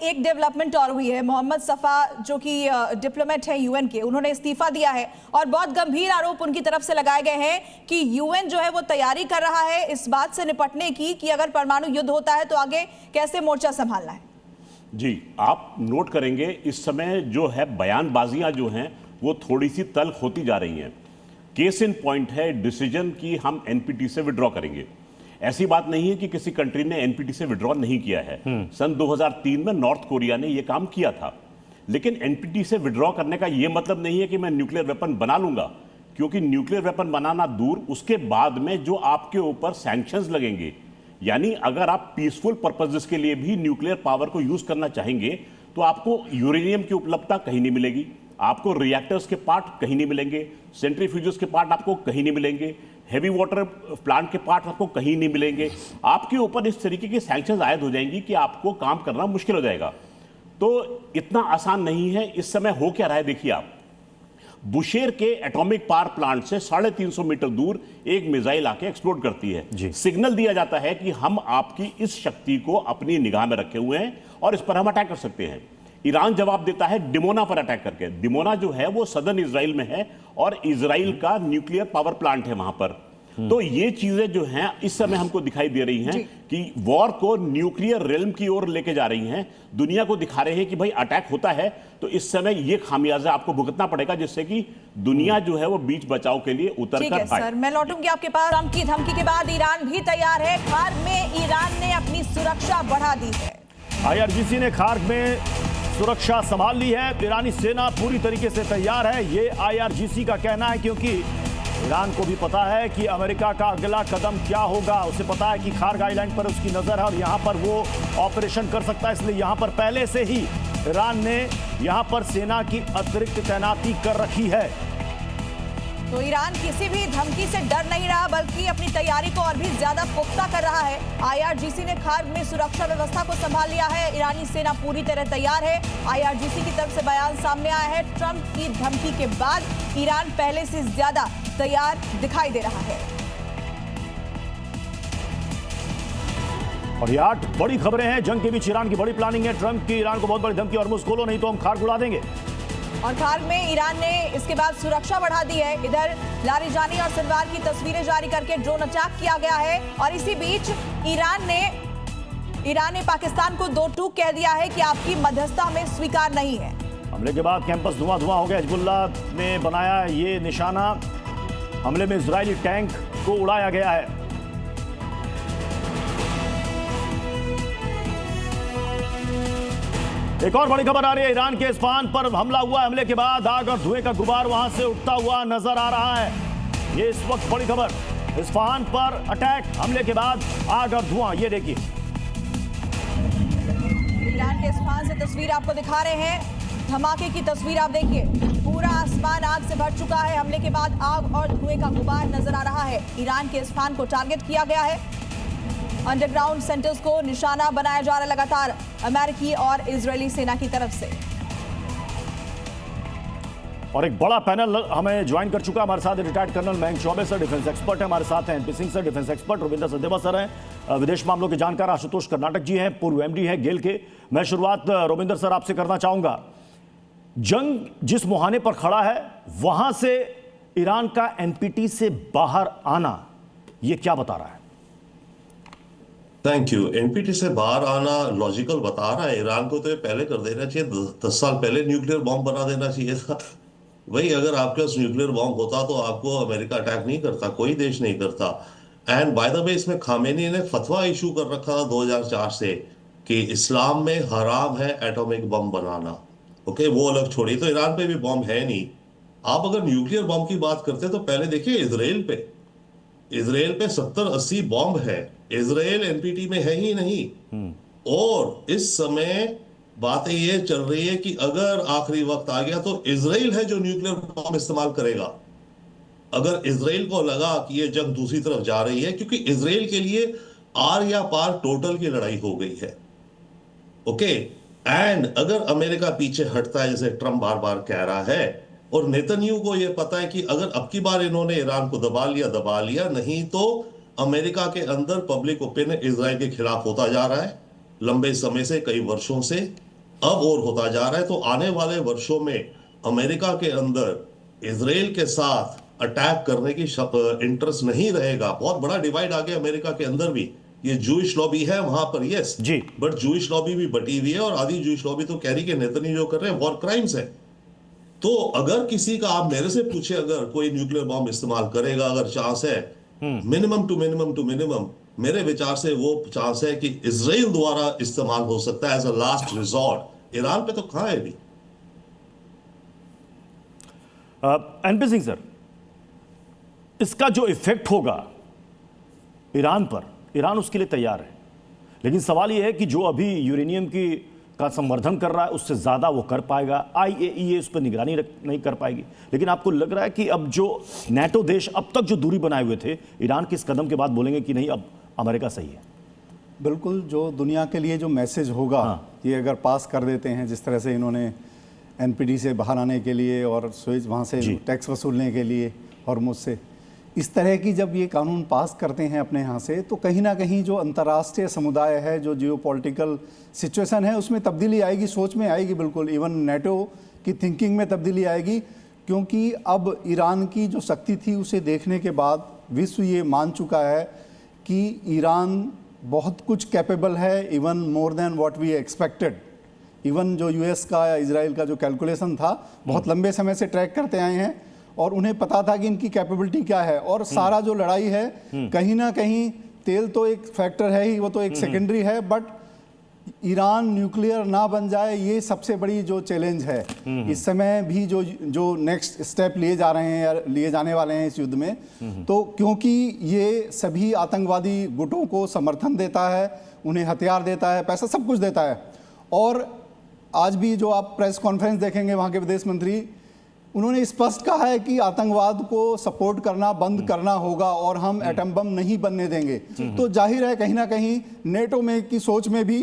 एक डेवलपमेंट और हुई है। मोहम्मद सफा जो कि डिप्लोमेट है यूएन के, उन्होंने इस्तीफा दिया है और बहुत गंभीर आरोप उनकी तरफ से लगाए गए हैं कि यूएन जो है वो तैयारी कर रहा है इस बात से निपटने की कि अगर परमाणु युद्ध होता है तो आगे कैसे मोर्चा संभालना है। जी, आप नोट करेंगे इस समय जो है बयानबाजियां जो हैं वो थोड़ी सी तल्ख होती जा रही हैं। केस इन पॉइंट है डिसीजन कि हम एनपीटी से विड्रॉ करेंगे। ऐसी बात नहीं है कि किसी कंट्री ने एनपीटी से विड्रॉ नहीं किया है। सन 2003 में नॉर्थ कोरिया ने यह काम किया था, लेकिन एनपीटी से विड्रॉ करने का यह मतलब नहीं है कि मैं न्यूक्लियर वेपन बना लूंगा, क्योंकि न्यूक्लियर वेपन बनाना दूर, उसके बाद में जो आपके ऊपर सैंक्शंस लगेंगे, यानी अगर आप पीसफुल पर्पसेस के लिए भी न्यूक्लियर पावर को यूज करना चाहेंगे तो आपको यूरेनियम की उपलब्धता कहीं नहीं मिलेगी, आपको रिएक्टर्स के पार्ट कहीं नहीं मिलेंगे, सेंट्रीफ्यूजेस के पार्ट आपको कहीं नहीं मिलेंगे, हेवी वाटर प्लांट के पार्ट आपको कहीं नहीं मिलेंगे। आपके ऊपर इस तरीके की सैंक्शंस आयद हो जाएंगी कि आपको काम करना मुश्किल हो जाएगा। तो इतना आसान नहीं है। इस समय हो क्या रहा है देखिए आप, बुशेर के एटॉमिक पावर प्लांट से 350 मीटर दूर एक मिसाइल आके एक्सप्लोड करती है। सिग्नल दिया जाता है कि हम आपकी इस शक्ति को अपनी निगाह में रखे हुए हैं और इस पर हम अटैक कर सकते हैं। ईरान जवाब देता है डिमोना पर अटैक करके। डिमोना जो है वो सदर्न इजराइल में है और इजराइल का न्यूक्लियर पावर प्लांट है वहां पर। तो ये चीजें जो हैं इस समय हमको दिखाई दे रही हैं कि वॉर को न्यूक्लियर रेल्म की ओर लेके जा रही हैं। दुनिया को दिखा रहे हैं कि भाई अटैक होता है तो इस समय ये खामियाजा आपको भुगतना पड़ेगा, जिससे कि दुनिया जो है वो बीच बचाव के लिए उतर कर पाए। सर, मैं लौटूंगी आपके पास। ट्रंप की धमकी के बाद ईरान भी तैयार है। खार्ग में ईरान ने अपनी सुरक्षा बढ़ा दी है। IRGC ने खार्ग में सुरक्षा संभाल ली है। ईरानी सेना पूरी तरीके से तैयार है, ये IRGC का कहना है, क्योंकि ईरान को भी पता है कि अमेरिका का अगला कदम क्या होगा। उसे पता है कि खार्ग आइलैंड पर उसकी नजर है और यहां पर वो ऑपरेशन कर सकता है, इसलिए यहां पर पहले से ही ईरान ने यहां पर सेना की अतिरिक्त तैनाती कर रखी है। तो ईरान किसी भी धमकी से डर नहीं रहा, बल्कि अपनी तैयारी को और भी ज्यादा पुख्ता कर रहा है। IRGC ने खार्ग में सुरक्षा व्यवस्था को संभाल लिया है। ईरानी सेना पूरी तरह तैयार है। IRGC की तरफ से बयान सामने आया है। ट्रंप की धमकी के बाद ईरान पहले से ज्यादा तैयार दिखाई दे रहा है। और ये 8 बड़ी खबरें हैं। जंग के बीच ईरान की बड़ी प्लानिंग है। ट्रंप की ईरान को बहुत बड़ी धमकी, और खोलो नहीं तो हम खार्ग उड़ा देंगे। और खार्ग में ईरान ने इसके बाद सुरक्षा बढ़ा दी है। इधर लारिजानी और सिनवार की तस्वीरें जारी करके ड्रोन अटैक किया गया है। और इसी बीच ईरान ने पाकिस्तान को 2 टूक कह दिया है कि आपकी मध्यस्थता हमें स्वीकार नहीं है। हमले के बाद कैंपस धुआं धुआं हो गया। हिजबुल्लाह ने बनाया ये निशाना। हमले में इजरायली टैंक को उड़ाया गया है। एक और बड़ी खबर आ रही है। ईरान के इस्फहान पर हमला हुआ। हमले के बाद आग और धुएं का गुबार वहां से उठता हुआ नजर आ रहा है। ये इस वक्त बड़ी खबर, इस्फहान पर अटैक, हमले के बाद आग और धुआं। ये देखिए, ईरान के इस्फहान से तस्वीर आपको दिखा रहे हैं। धमाके की तस्वीर आप देखिए, पूरा आसमान आग से भर चुका है। हमले के बाद आग और धुएं का गुबार नजर आ रहा है। ईरान के इस्फहान को टारगेट किया गया है। अंडरग्राउंड सेंटर्स को निशाना बनाया जा रहा है लगातार अमेरिकी और इजरायली सेना की तरफ से। और एक बड़ा पैनल हमें ज्वाइन कर चुका है। हमारे साथ retired colonel Mayank Choubey sir, defence expert है। हमारे साथ हैं NP Singh sir, defence expert. Ravinder Sachdeva sir हैं, विदेश मामलों के जानकार। आशुतोष कर्नाटक जी हैं, पूर्व MD हैं गेल के। मैं शुरुआत रविंदर सर आपसे करना चाहूंगा। जंग जिस मुहाने पर खड़ा है वहां से ईरान का NPT से बाहर आना, यह क्या बता रहा है? Thank you. NPT से बाहर आना लॉजिकल बता रहा है। ईरान को तो ये पहले कर देना चाहिए, 10 साल पहले न्यूक्लियर बॉम्ब बना देना चाहिए था। वही, अगर आपके पास न्यूक्लियर बॉम्ब होता तो आपको अमेरिका अटैक नहीं करता, कोई देश नहीं करता। एंड बाय द वे, इसमें खामेनी ने फतवा इशू कर रखा था 2004 से कि इस्लाम में हराम है एटॉमिक बम बनाना। ओके, वो अलग छोड़िए, तो ईरान पे भी बॉम्ब है नहीं। आप अगर न्यूक्लियर बॉम्ब की बात करते तो पहले देखिए इजराइल पे 70-80 बॉम्ब है। इजराइल NPT में है ही नहीं। और इस समय बातें ये चल रही है कि अगर आखिरी वक्त आ गया तो इजराइल है जो न्यूक्लियर बॉम्ब इस्तेमाल करेगा। अगर इजराइल को लगा कि ये जंग दूसरी तरफ जा रही है, क्योंकि इजराइल के लिए आर या पार टोटल की लड़ाई हो गई है। ओके, एंड अगर अमेरिका पीछे हटता है जैसे ट्रंप बार बार कह रहा है, और नेतन्याहू को यह पता है कि अगर अब की बार इन्होंने ईरान को दबा लिया, नहीं तो अमेरिका के अंदर पब्लिक ओपिनियन इजराइल के खिलाफ होता जा रहा है लंबे समय से, कई वर्षों से। अब और होता जा रहा है। तो आने वाले वर्षों में अमेरिका के अंदर इजराइल के साथ अटैक करने की इंटरेस्ट नहीं रहेगा। बहुत बड़ा डिवाइड आ गया अमेरिका के अंदर भी। ये जूइश लॉबी है वहां पर, यस जी, बट जूइश लॉबी भी बटी हुई है, और आधी जूइश लॉबी तो कह रही कि नेतन्याहू जो कर रहे हैं वॉर क्राइम्स है। तो अगर किसी का, आप मेरे से पूछे, अगर कोई न्यूक्लियर बॉम्ब इस्तेमाल करेगा, अगर चांस है, मिनिमम टू मिनिमम मेरे विचार से वो चांस है कि इजराइल द्वारा इस्तेमाल हो सकता है as a last resort. Iran पे तो कहां है अभी। एनपी सिंह सर, इसका जो इफेक्ट होगा ईरान पर, ईरान उसके लिए तैयार है, लेकिन सवाल यह है कि जो अभी यूरेनियम की का संवर्धन कर रहा है उससे ज्यादा वो कर पाएगा। IAEA उस पर निगरानी नहीं कर पाएगी। लेकिन आपको लग रहा है कि अब जो नेटो देश अब तक जो दूरी बनाए हुए थे, ईरान के इस कदम के बाद बोलेंगे कि नहीं, अब अमेरिका सही है? बिल्कुल, जो दुनिया के लिए जो मैसेज होगा, ये अगर पास कर देते हैं, जिस तरह से इन्होंने NPT से बाहर आने के लिए और स्विच वहाँ से टैक्स वसूलने के लिए और मुझसे इस तरह की जब ये कानून पास करते हैं अपने यहाँ से, तो कहीं ना कहीं जो अंतर्राष्ट्रीय समुदाय है, जो जियोपॉलिटिकल सिचुएशन है, उसमें तब्दीली आएगी, सोच में आएगी। बिल्कुल इवन नेटो की थिंकिंग में तब्दीली आएगी, क्योंकि अब ईरान की जो शक्ति थी उसे देखने के बाद विश्व ये मान चुका है कि ईरान बहुत कुछ कैपेबल है, even more than what we expected. Even जो US का या इजराइल का जो कैलकुलेशन था, बहुत लंबे समय से ट्रैक करते आए हैं और उन्हें पता था कि इनकी कैपेबिलिटी क्या है। और सारा जो लड़ाई है, कहीं ना कहीं तेल तो एक फैक्टर है ही, वो तो एक सेकेंडरी है, बट ईरान न्यूक्लियर ना बन जाए, ये सबसे बड़ी जो चैलेंज है। इस समय भी जो नेक्स्ट स्टेप लिए जा रहे हैं या लिए जाने वाले हैं इस युद्ध में, तो क्योंकि ये सभी आतंकवादी गुटों को समर्थन देता है, उन्हें हथियार देता है, पैसा सब कुछ देता है। और आज भी जो आप प्रेस कॉन्फ्रेंस देखेंगे वहाँ के विदेश मंत्री, उन्होंने स्पष्ट कहा है कि आतंकवाद को सपोर्ट करना बंद करना होगा और हम एटम बम नहीं बनने देंगे। तो जाहिर है कहीं ना कहीं नेटो में की सोच में भी